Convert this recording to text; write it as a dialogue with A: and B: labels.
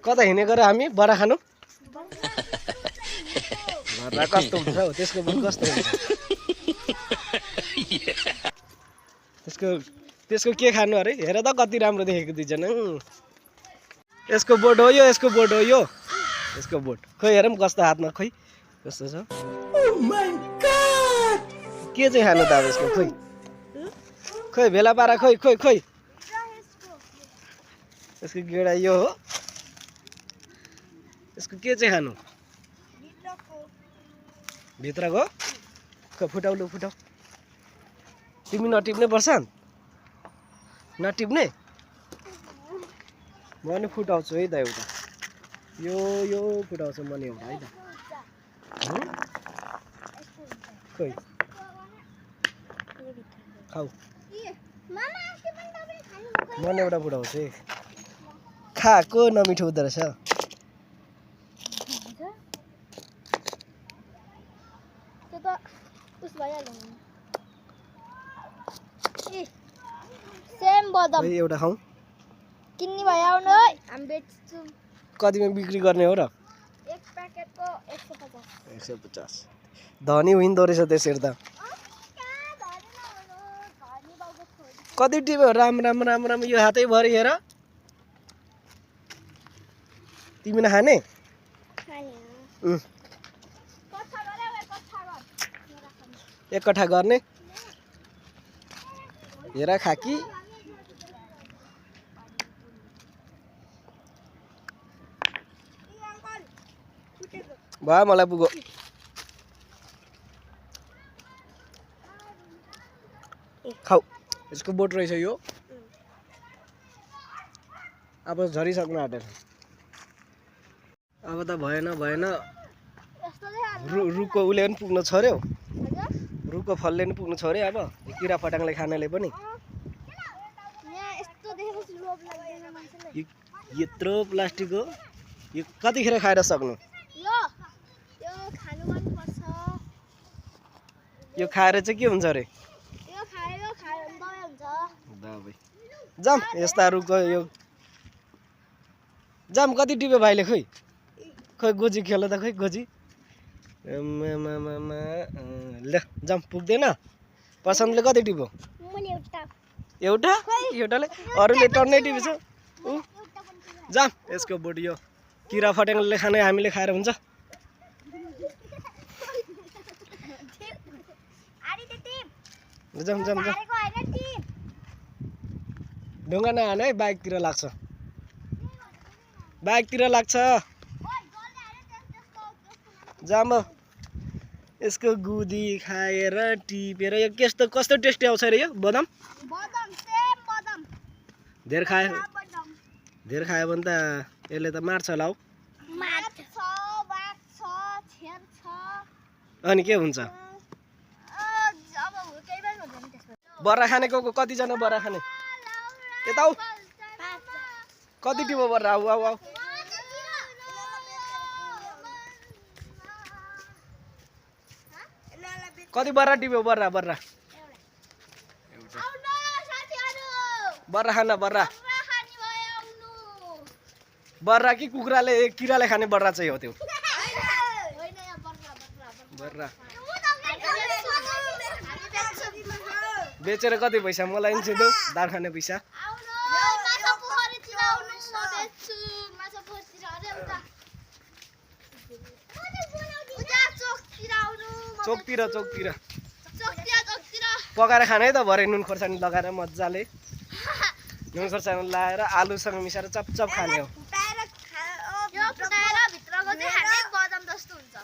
A: कता हिँडेको र हामी बरा खानु बरा कस्तो हुन्छ हौ त्यसको बोट कस्तो हुन्छ त्यसको के खानु अरे हेर त कति राम्रो देखेको दुईजना यसको बोट हो यो यसको बोट हो यो यसको बोट खोइ हेरौँ कस्तो हातमा खोइ कस्तो छ के चाहिँ खानु त अब यसको खोइ खोइ भेला पारा खोइ खोइ खोइ यसको गेडा यो हो यसको के चाहिँ खानु भित्रको खै फुटाउ लु फुटाउ तिमी नटिप्ने पर्छ नटिप्ने म नि फुटाउँछु है त एउटा यो फुटाउँछु म नि एउटा है त खोइ खाऊ म नि एउटा फुटाउँछु है खाएको नमिठो हुँदो रहेछ एउटा खाऊ
B: किन्ने भयो आउनु है हामी बेच्छौँ
A: कतिमा बिक्री गर्ने हो र
B: एक प्याकेटको 150
A: धनी हुँदो रहेछ त्यसरी त कति टिप्यो राम राम राम राम यो हातै भरि हेर तिमी नखाने एक कट्ठा गर्ने हेर खाकी भयो मलाई पुगो खाऊ यसको बोट रहेछ यो अब झरिसक्नु आँटेर अब त भएन रुखको उसले पनि पुग्नु छोड्यो रुखको फलले पनि पुग्नु छोड्यो अब किरा फटाङले खानाले पनि यत्रो प्लास्टिक हो यो कतिखेर खाएर सक्नु यो खाएर चाहिँ के हुन्छ अरे जाम यस्ता रुखको यो जाम कति टिप्यो भाइले खोइ खोइ गोजी खेल त खोइ गोजी ल जाम पुग्दैन पसन्दले कति टिप्यो एउटाले अरूले टन्नै टिपेछ जाम यसको बोट यो किरा फट्याङ्ग्राले खाने हामीले खाएर हुन्छ जाम जाम जाम ढुङ्गा नहाने है बाइकतिर लाग्छ जाम यसको गुदी खाएर टिपेर यो कस्तो टेस्टी आउँछ रे यो बदाम धेर खायो भने त यसले त मार्छ होला हौ अनि के हुन्छ बर्रा खाने को कतिजना बर्रा खाने यता आऊ कति टिप्यो बर्रा आऊ आऊ आऊ कति बर्रा टिप्यो बर्रा खान बर्रा कि कुखुराले किराले खाने बर्रा चाहिँ हो त्यो बर्रा बेचेर कति पैसा मलाई नि छिटो दाल खाने पैसा चोकतिर पकाएर खाने है त भरे नुन खोर्सानी लगाएर मजाले नुन खोर्सानी लाएर आलुसँग मिसाएर चपचप खाने हो
B: भित्रको चाहिँ खाने बदाम जस्तो हुन्छ